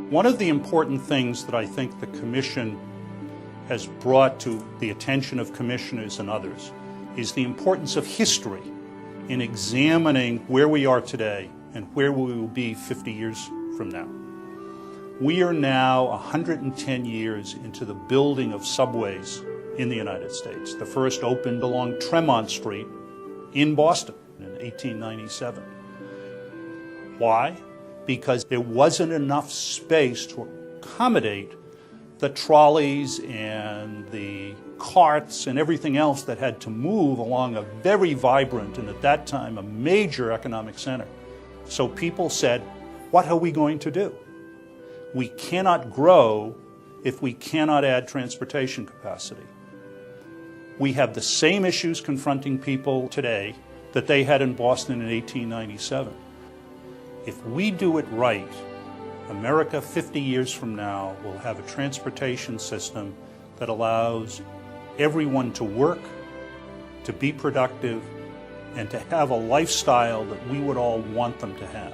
One of the important things that I think the Commission has brought to the attention of commissioners and others is the importance of history in examining where we are today and where we will be 50 years from now. We are now 110 years into the building of subways in the United States. The first opened along Tremont Street in Boston in 1897. Why? Because there wasn't enough space to accommodate the trolleys and the carts and everything else that had to move along a very vibrant and at that time a major economic center. So people said, what are we going to do? We cannot grow if we cannot add transportation capacity. We have the same issues confronting people today that they had in Boston in 1897. If we do it right, America 50 years from now will have a transportation system that allows everyone to work, to be productive, and to have a lifestyle that we would all want them to have.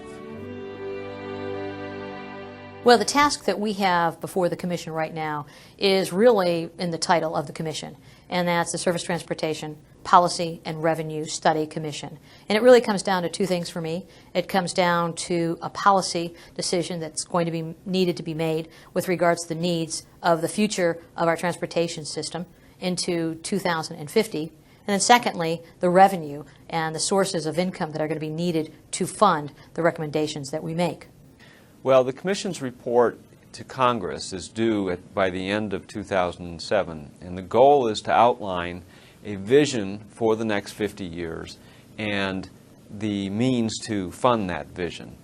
Well, the task that we have before the Commission right now is really in the title of the Commission, and that's the Surface Transportation Policy and Revenue Study Commission. And it really comes down to two things for me. It comes down to a policy decision that's going to be needed to be made with regards to the needs of the future of our transportation system into 2050. And then secondly, the revenue and the sources of income that are going to be needed to fund the recommendations that we make. Well, the Commission's report to Congress is due by the end of 2007, and the goal is to outline a vision for the next 50 years and the means to fund that vision.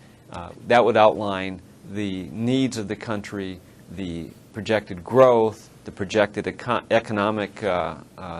That would outline the needs of the country, the projected growth, the projected economic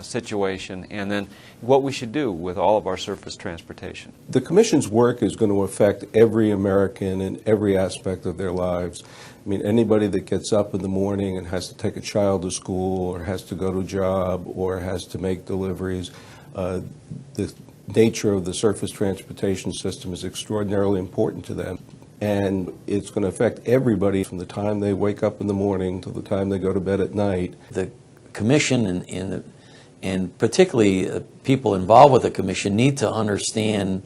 situation, and then what we should do with all of our surface transportation. The Commission's work is going to affect every American in every aspect of their lives. I mean, anybody that gets up in the morning and has to take a child to school or has to go to a job or has to make deliveries, the nature of the surface transportation system is extraordinarily important to them. And it's going to affect everybody from the time they wake up in the morning to the time they go to bed at night. The Commission and particularly people involved with the Commission need to understand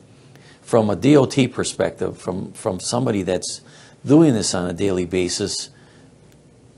from a DOT perspective, from somebody that's doing this on a daily basis,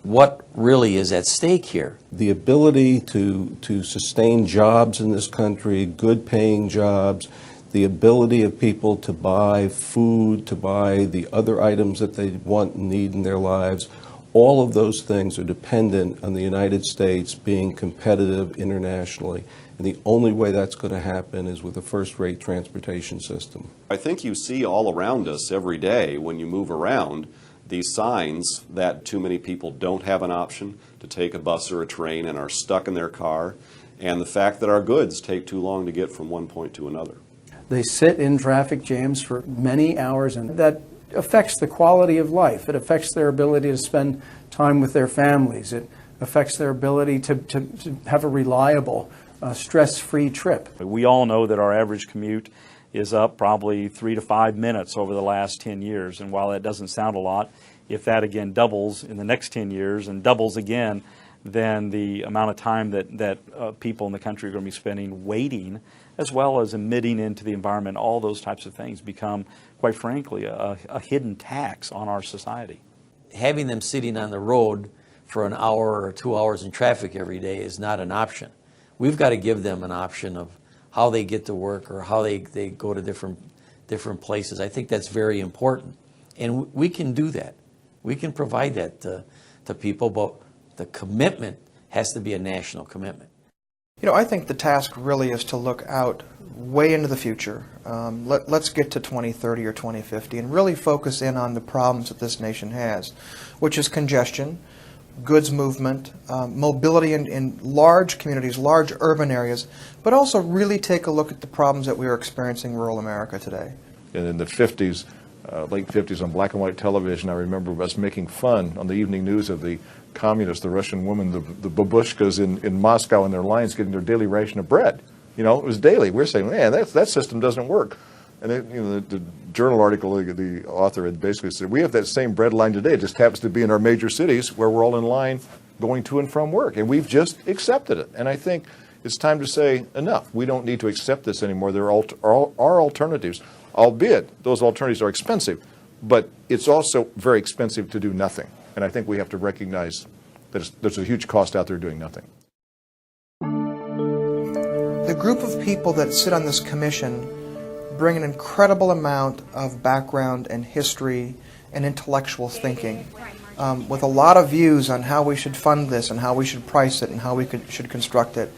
what really is at stake here. The ability to sustain jobs in this country, good paying jobs, the ability of people to buy food, to buy the other items that they want and need in their lives, all of those things are dependent on the United States being competitive internationally. And the only way that's going to happen is with a first-rate transportation system. I think you see all around us every day when you move around these signs that too many people don't have an option to take a bus or a train and are stuck in their car, and the fact that our goods take too long to get from one point to another. They sit in traffic jams for many hours, and that affects the quality of life. It affects their ability to spend time with their families. It affects their ability to have a reliable, stress-free trip. We all know that our average commute is up probably 3 to 5 minutes over the last 10 years. And while that doesn't sound a lot, if that again doubles in the next 10 years and doubles again, then the amount of time that people in the country are going to be spending waiting, as well as emitting into the environment, all those types of things become, quite frankly, a hidden tax on our society. Having them sitting on the road for an hour or 2 hours in traffic every day is not an option. We've got to give them an option of how they get to work or how they go to different places. I think that's very important. And we can do that. We can provide that to people, but the commitment has to be a national commitment. You know, I think the task really is to look out way into the future. Let's get to 2030 or 2050 and really focus in on the problems that this nation has, which is congestion, goods movement, mobility in large communities, large urban areas, but also really take a look at the problems that we are experiencing in rural America today. And in the 50s, late 50s, on black and white television, I remember us making fun on the evening news of the communists, the Russian women, the babushkas in Moscow in their lines getting their daily ration of bread. You know, it was daily. We're saying, man, that system doesn't work. And the journal article, the author had basically said, we have that same bread line today. It just happens to be in our major cities where we're all in line going to and from work. And we've just accepted it. And I think it's time to say, enough. We don't need to accept this anymore. There are alternatives, albeit those alternatives are expensive. But it's also very expensive to do nothing. And I think we have to recognize that there's a huge cost out there doing nothing. The group of people that sit on this commission bring an incredible amount of background and history and intellectual thinking, with a lot of views on how we should fund this and how we should price it and how we should construct it.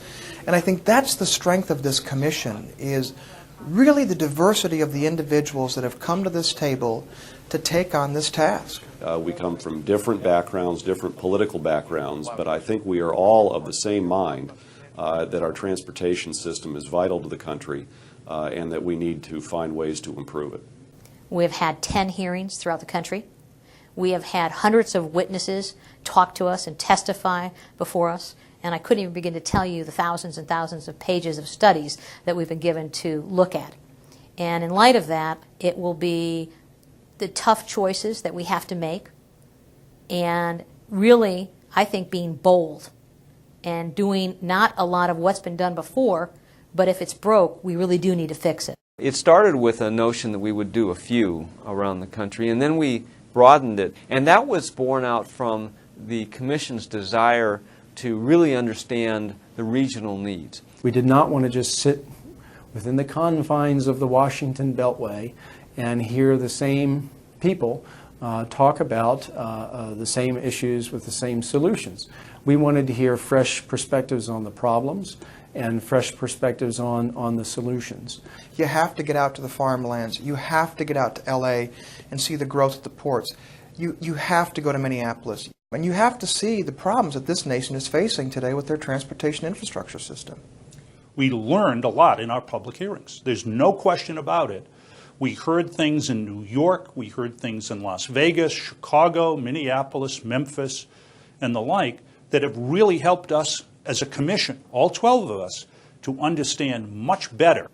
And I think that's the strength of this commission, is really the diversity of the individuals that have come to this table to take on this task. We come from different backgrounds, different political backgrounds, but I think we are all of the same mind that our transportation system is vital to the country and that we need to find ways to improve it. We have had 10 hearings throughout the country. We have had hundreds of witnesses talk to us and testify before us. And I couldn't even begin to tell you the thousands and thousands of pages of studies that we've been given to look at. And in light of that, it will be the tough choices that we have to make. And really, I think being bold and doing not a lot of what's been done before, but if it's broke, we really do need to fix it. It started with a notion that we would do a few around the country, and then we broadened it. And that was born out from the Commission's desire to really understand the regional needs. We did not want to just sit within the confines of the Washington Beltway and hear the same people talk about the same issues with the same solutions. We wanted to hear fresh perspectives on the problems and fresh perspectives on the solutions. You have to get out to the farmlands. You have to get out to LA and see the growth at the ports. You have to go to Minneapolis. And you have to see the problems that this nation is facing today with their transportation infrastructure system. We learned a lot in our public hearings. There's no question about it. We heard things in New York, we heard things in Las Vegas, Chicago, Minneapolis, Memphis, and the like, that have really helped us as a commission, all 12 of us, to understand much better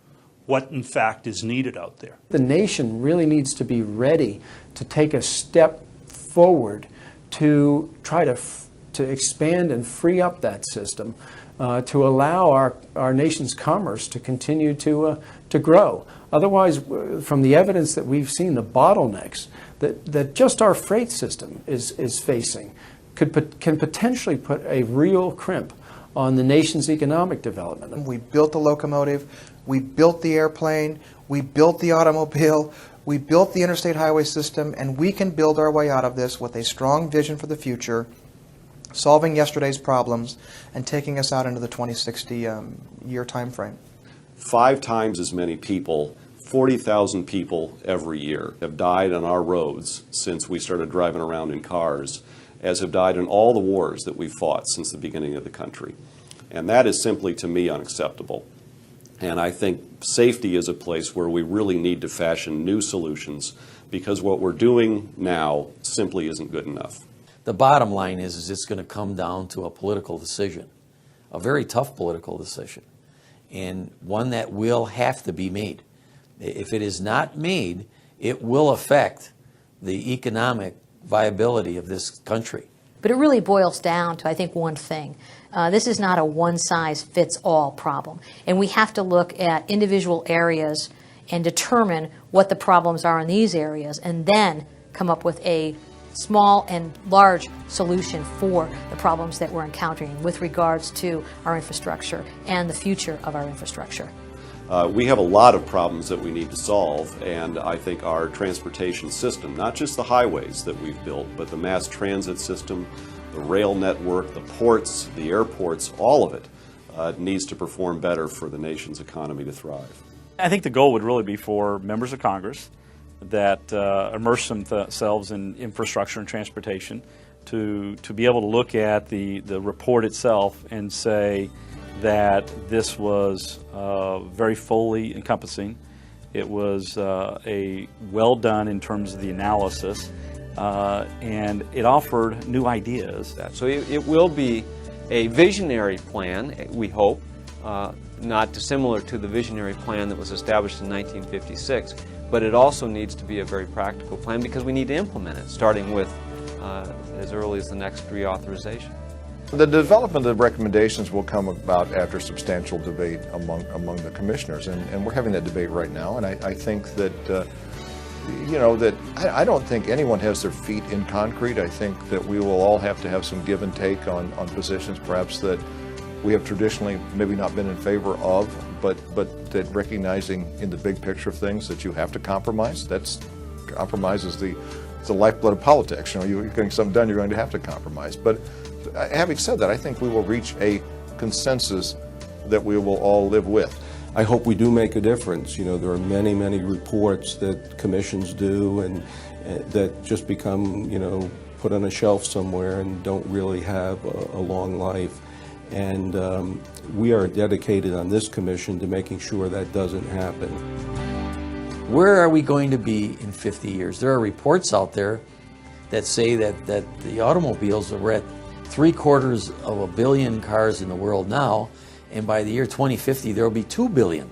what in fact is needed out there. The nation really needs to be ready to take a step forward to try to expand and free up that system to allow our nation's commerce to continue to grow. Otherwise, from the evidence that we've seen, the bottlenecks that just our freight system is facing can potentially put a real crimp on the nation's economic development. We built the locomotive, we built the airplane, we built the automobile, we built the interstate highway system, and we can build our way out of this with a strong vision for the future, solving yesterday's problems, and taking us out into the 2060 year time frame. 5 times as many people, 40,000 people every year, have died on our roads since we started driving around in cars, as have died in all the wars that we've fought since the beginning of the country. And that is simply, to me, unacceptable. And I think safety is a place where we really need to fashion new solutions, because what we're doing now simply isn't good enough. The bottom line is it's going to come down to a political decision, a very tough political decision, and one that will have to be made. If it is not made, it will affect the economic viability of this country. But it really boils down to, I think, one thing. This is not a one-size-fits-all problem. And we have to look at individual areas and determine what the problems are in these areas, and then come up with a small and large solution for the problems that we're encountering with regards to our infrastructure and the future of our infrastructure. We have a lot of problems that we need to solve, and I think our transportation system, not just the highways that we've built, but the mass transit system, the rail network, the ports, the airports, all of it needs to perform better for the nation's economy to thrive. I think the goal would really be for members of Congress that immerse themselves in infrastructure and transportation to be able to look at the report itself and say that this was very fully encompassing. It was well done in terms of the analysis, and it offered new ideas. So it will be a visionary plan, we hope, not dissimilar to the visionary plan that was established in 1956, but it also needs to be a very practical plan because we need to implement it, starting with as early as the next reauthorization. The development of recommendations will come about after substantial debate among the commissioners, and we're having that debate right now, and I think that I don't think anyone has their feet in concrete. I think that we will all have to have some give and take on positions perhaps that we have traditionally maybe not been in favor of, but that recognizing in the big picture of things that you have to compromise. Compromise is the lifeblood of politics. You're getting something done, you're going to have to compromise. But having said that, I think we will reach a consensus that we will all live with. I hope we do make a difference. There are many, many reports that commissions do and that just become, put on a shelf somewhere and don't really have a long life. And we are dedicated on this commission to making sure that doesn't happen. Where are we going to be in 50 years? There are reports out there that say that the automobiles are at 750 million cars in the world now, and by the year 2050 there will be 2 billion,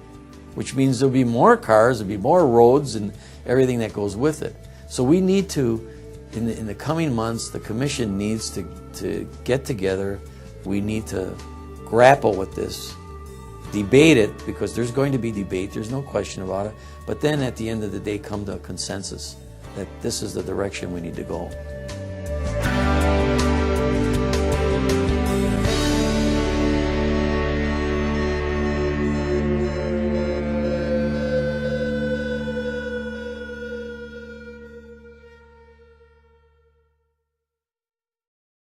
which means there will be more cars, there will be more roads and everything that goes with it. So we need to, in the coming months, the Commission needs to get together. We need to grapple with this, debate it, because there's going to be debate, there's no question about it, but then at the end of the day come to a consensus that this is the direction we need to go.